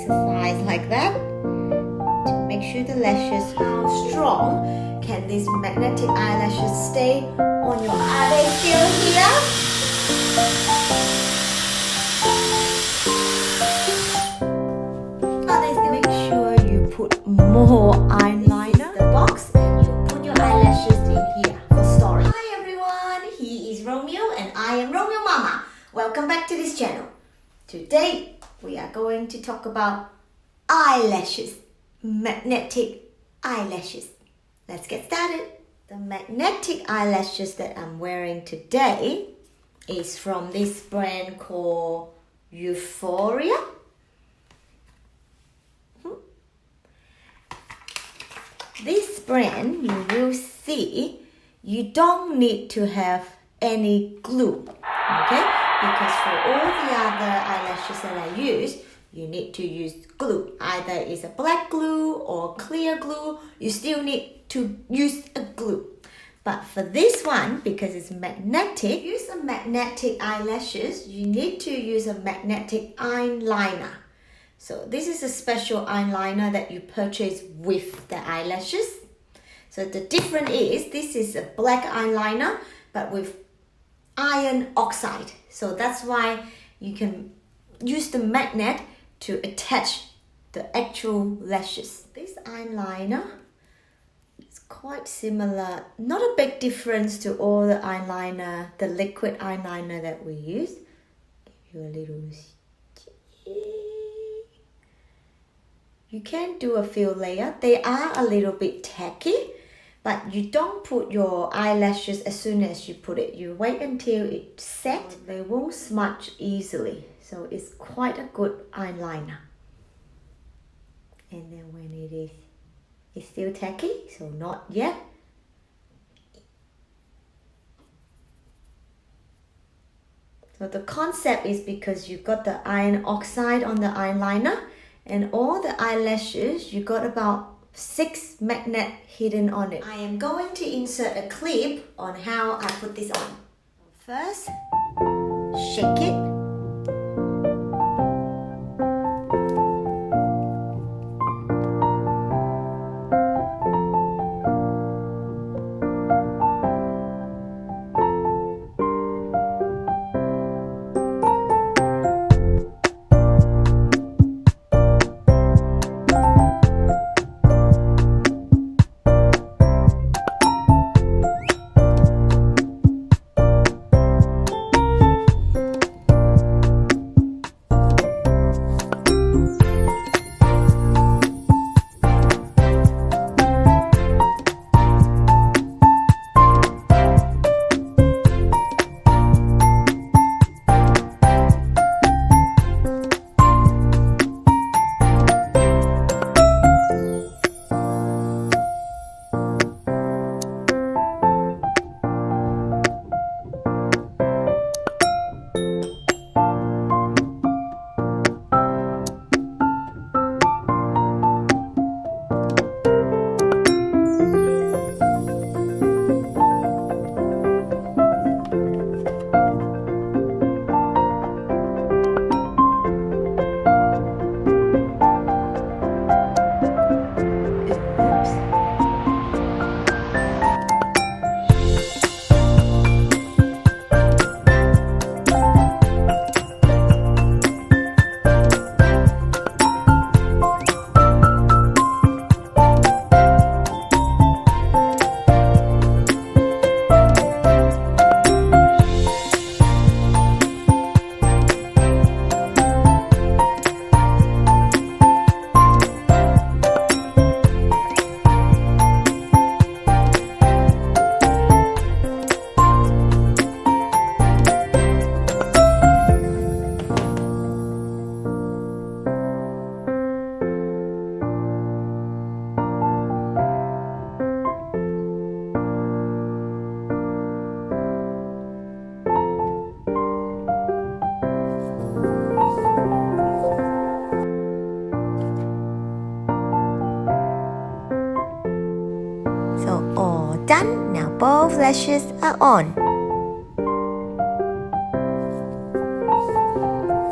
exercise like that to make sure the lashes, how strong can these magnetic eyelashes stay on your eye? Are they still here? Are they still? Make sure you put more eyeliner in the box and you put your eyelashes in here for storage. Hi everyone, he is Romeo and I am Romeo Mama. Welcome back to this channel. Today we are going to talk about eyelashes, magnetic eyelashes. Let's get started. The magnetic eyelashes that I'm wearing today is from this brand called Youthphoria. This brand, you will see, you don't need to have any glue, okay? Because for all the other eyelashes that I use, you need to use glue. Either it's a black glue or clear glue, you still need to use a glue. But for this one, because it's magnetic, use a magnetic eyelashes, you need to use a magnetic eyeliner. So this is a special eyeliner that you purchase with the eyelashes. So the difference is, this is a black eyeliner, but with iron oxide. So that's why you can use the magnet to attach the actual lashes. This eyeliner is quite similar, not a big difference to all the eyeliner, the liquid eyeliner that we use. Give you a little. You can do a few layers. They are a little bit tacky, but you don't put your eyelashes as soon as you put it. You wait until it's set. They won't smudge easily. So it's quite a good eyeliner. And then when it's still tacky, so not yet. So the concept is because you've got the iron oxide on the eyeliner, and all the eyelashes, you got about 6 magnets hidden on it. I am going to insert a clip on how I put this on. First, shake it. Done. Now both lashes are on.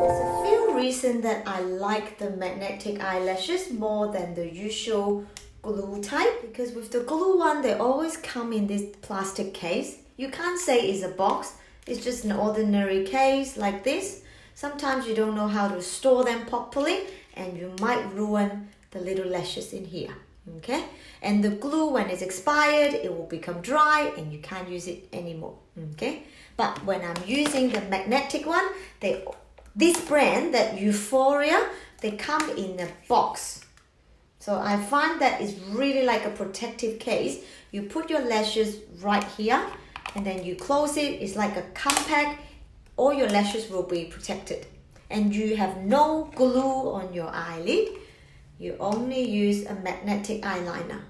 There's a few reasons that that I like the magnetic eyelashes more than the usual glue type, because with the glue one, they always come in this plastic case. You can't say it's a box, it's just an ordinary case like this. Sometimes you don't know how to store them properly and you might ruin the little lashes in here, okay? And the glue, when it's expired, it will become dry and you can't use it anymore, okay? But when I'm using the magnetic one, this brand, that Youthphoria, they come in a box. So I find that it's really like a protective case. You put your lashes right here and then you close it. It's like a compact. All your lashes will be protected. And you have no glue on your eyelid. You only use a magnetic eyeliner.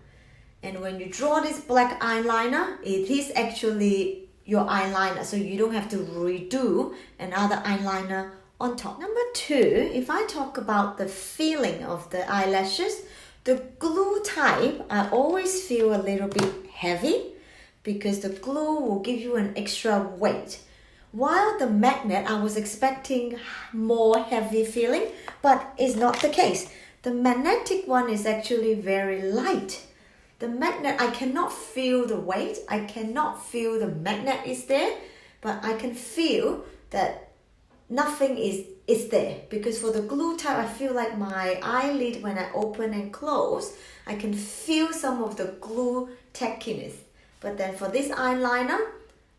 And when you draw this black eyeliner, it is actually your eyeliner. So you don't have to redo another eyeliner on top. Number 2, if I talk about the feeling of the eyelashes, the glue type, I always feel a little bit heavy because the glue will give you an extra weight. While the magnet, I was expecting more heavy feeling, but it's not the case. The magnetic one is actually very light. The magnet, I cannot feel the weight. I cannot feel the magnet is there, but I can feel that nothing is there. Because for the glue type, I feel like my eyelid, when I open and close, I can feel some of the glue tackiness. But then for this eyeliner,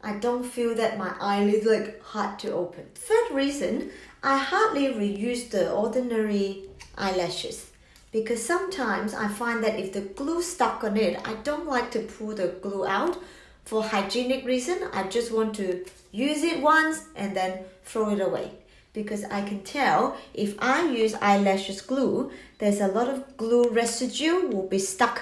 I don't feel that my eyelid like hard to open. Third reason, I hardly reuse the ordinary eyelashes because sometimes I find that if the glue stuck on it, I don't like to pull the glue out. For hygienic reason, I just want to use it once and then throw it away. Because I can tell if I use eyelashes glue, there's a lot of glue residue will be stuck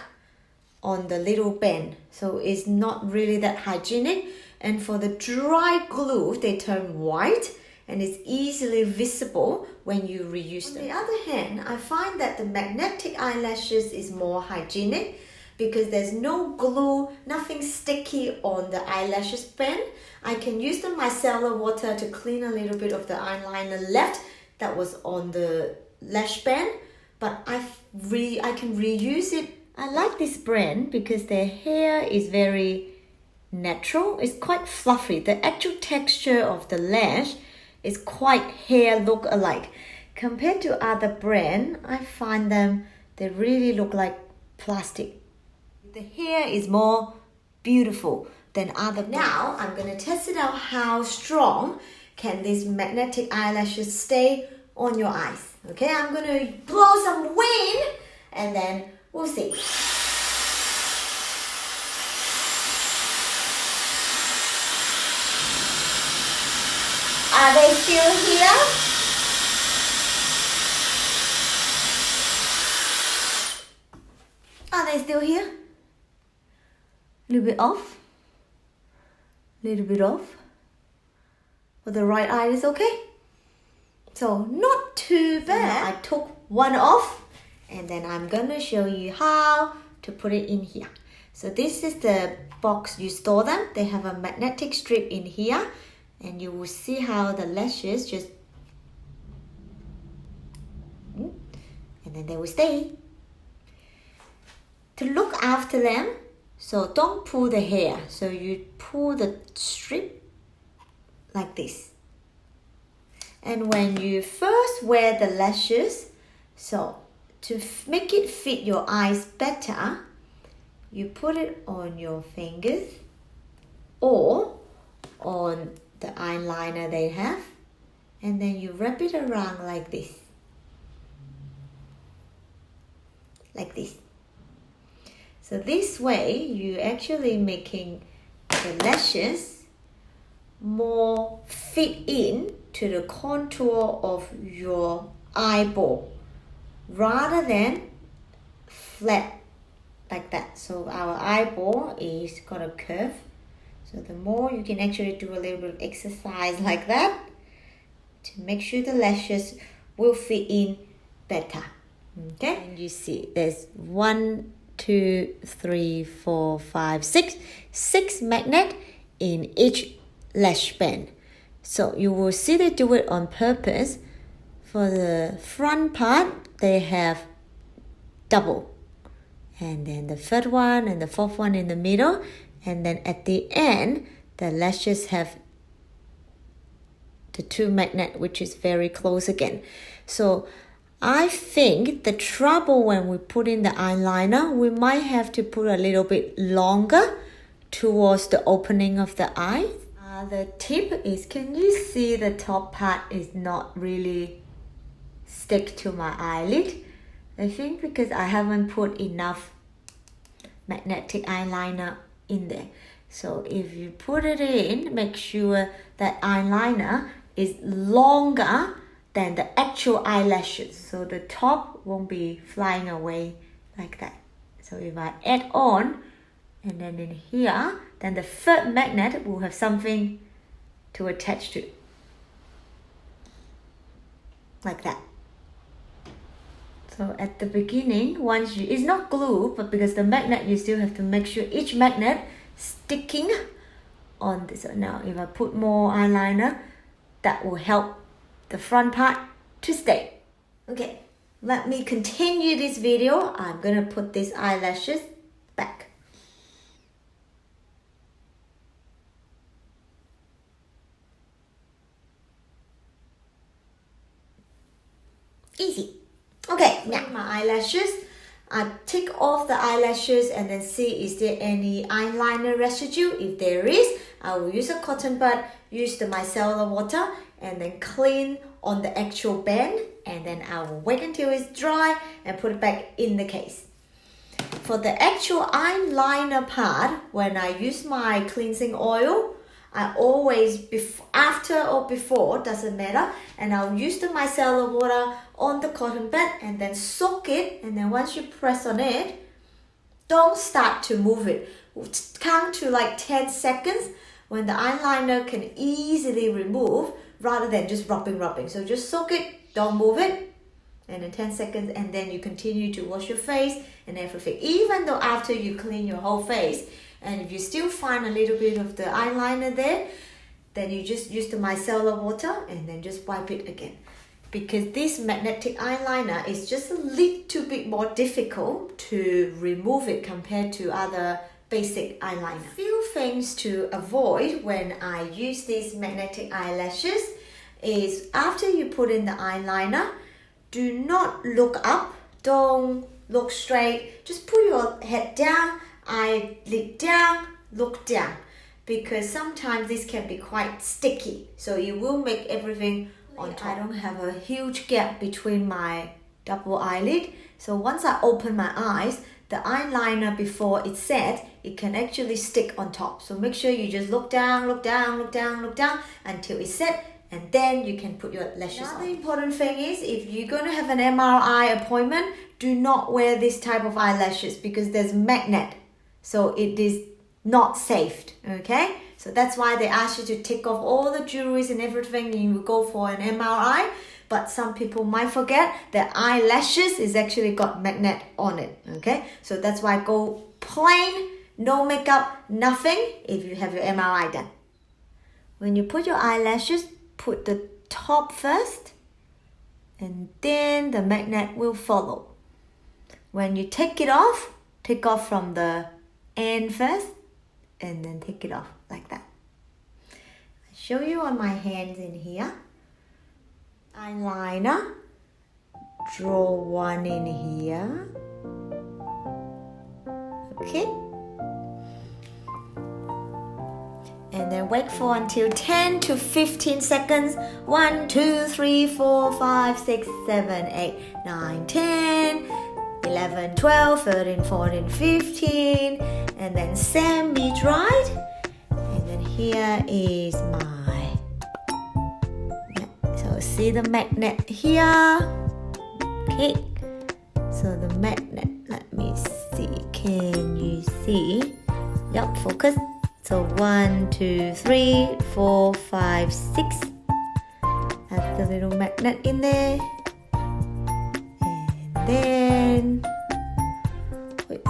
on the little band. So it's not really that hygienic. And for the dry glue, they turn white and it's easily visible when you reuse them. On the other hand, I find that the magnetic eyelashes is more hygienic because there's no glue, nothing sticky on the eyelashes band. I can use the Micella water to clean a little bit of the eyeliner left that was on the lash band, but I can reuse it. I like this brand because their hair is very natural. It's quite fluffy. The actual texture of the lash is quite hair look alike. Compared to other brand, I find they really look like plastic. The hair is more beautiful than other brands. Now I'm going to test it out how strong can these magnetic eyelashes stay on your eyes. Okay, I'm going to blow some wind and then we'll see. Are they still here? Are they still here? A little bit off. Little bit off. But the right eye is okay. So not too bad. I took one off and then I'm gonna show you how to put it in here. So this is the box you store them. They have a magnetic strip in here and you will see how the lashes just and then they will stay. To look after them, so don't pull the hair. So you pull the strip like this. And when you first wear the lashes, so to make it fit your eyes better, you put it on your fingers or on the eyeliner they have, and then you wrap it around like this. Like this. So this way, you're actually making the lashes more fit in to the contour of your eyeball rather than flat like that. So our eyeball is got a curve. So the more you can actually do a little bit of exercise like that to make sure the lashes will fit in better. Okay, and you see there's 1, 2, 3, 4, 5, 6 magnet in each lash band. So you will see they do it on purpose For the front part, they have double. And then the third one and the fourth one in the middle. And then at the end, the lashes have the two magnet, which is very close again. So I think the trouble when we put in the eyeliner, we might have to put a little bit longer towards the opening of the eye. The tip is, can you see the top part is not really stick to my eyelid? I think because I haven't put enough magnetic eyeliner in there. So if you put it in, make sure that eyeliner is longer than the actual eyelashes, so the top won't be flying away like that. So if I add on and then in here, then the third magnet will have something to attach to, like that. So at the beginning, once you, it's not glue, but because the magnet, you still have to make sure each magnet sticking on this. So now if I put more eyeliner, that will help the front part to stay. Okay, let me continue this video. I'm gonna put these eyelashes back. Easy. Okay, now my eyelashes. I take off the eyelashes and then see is there any eyeliner residue. If there is, I will use a cotton bud, use the micellar water and then clean on the actual band, and then I will wait until it's dry and put it back in the case. For the actual eyeliner part, when I use my cleansing oil, I always, after or before, doesn't matter, and I'll use the micellar water on the cotton bud and then soak it, and then once you press on it, don't start to move it. Count to like 10 seconds when the eyeliner can easily remove rather than just rubbing. So just soak it, don't move it, and then 10 seconds, and then you continue to wash your face and everything. Even though after you clean your whole face, and if you still find a little bit of the eyeliner there, then you just use the micellar water and then just wipe it again. Because this magnetic eyeliner is just a little bit more difficult to remove it compared to other basic eyeliner. A few things to avoid when I use these magnetic eyelashes is after you put in the eyeliner, do not look up, don't look straight, just put your head down, eyelid down, look down, because sometimes this can be quite sticky, so it will make everything on top. I don't have a huge gap between my double eyelid, so once I open my eyes, the eyeliner before it's set, it can actually stick on top. So make sure you just look down until it's set, and then you can put your lashes on. Another important thing is, if you're going to have an MRI appointment, do not wear this type of eyelashes because there's magnet. So it is not safe, okay? So that's why they ask you to take off all the jewelries and everything and you go for an MRI. But some people might forget that eyelashes is actually got magnet on it, okay? So that's why go plain, no makeup, nothing if you have your MRI done. When you put your eyelashes, put the top first and then the magnet will follow. When you take off from the end first and then take it off like that. I'll show you on my hands in here. Eyeliner, draw one in here, okay, and then wait for until 10 to 15 seconds. 1, 2, 3, 4, 5, 6, 7, 8, 9, 10, 11, 12, 13, 14, 15, and then semi-dried, and then here is my, so see the magnet here, okay, so the magnet, let me see, can you see, yep, focus, so 1, 2, 3, 4, 5, 6, add the little magnet in there, and then wait.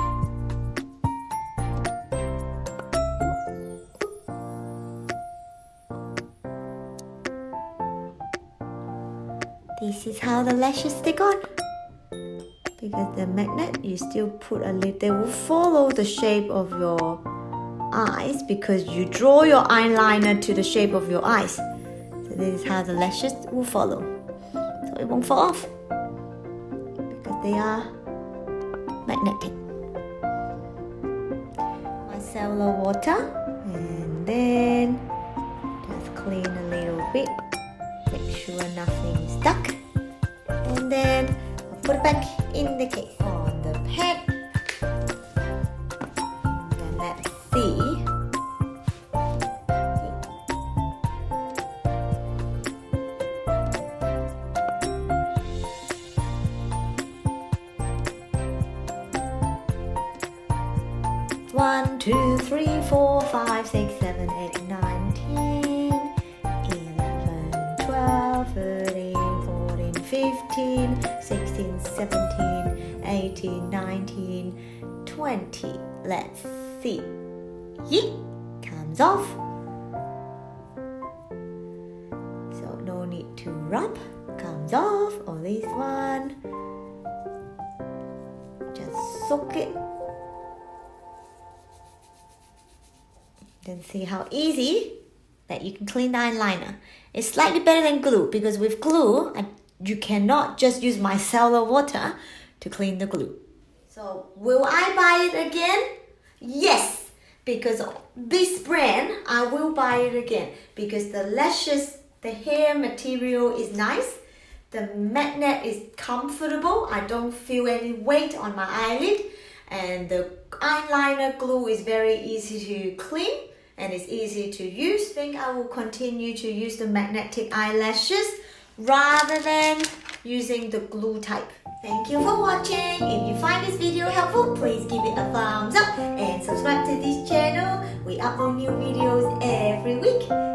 This is is how the lashes stick on. Because the magnet, you still put a little, they will follow the shape of your eyes because you draw your eyeliner to the shape of your eyes. So this is how the lashes will follow. So it won't fall off because they are magnetic. Micellar water, and then just clean a little bit. Make sure nothing is stuck. And then I'll put it back in the case on the peg. And let's see. One, 2, 3, 4, 5, 6, 7, 8, 9, 10, 11, 12, 13, 14, 15, 16, 17, 18, 19, 20. Let's see. Yeet! Comes off. So no need to rub. Comes off. Or this one. Just soak it. Then see how easy that you can clean the eyeliner. It's slightly better than glue because with glue, you cannot just use micellar water to clean the glue. So will I buy it again? Yes, because this brand, I will buy it again because the lashes, the hair material is nice. The magnet is comfortable. I don't feel any weight on my eyelid. And the eyeliner glue is very easy to clean. And it's easy to use. I think I will continue to use the magnetic eyelashes rather than using the glue type. Thank you for watching. If you find this video helpful, please give it a thumbs up and subscribe to this channel. We upload new videos every week.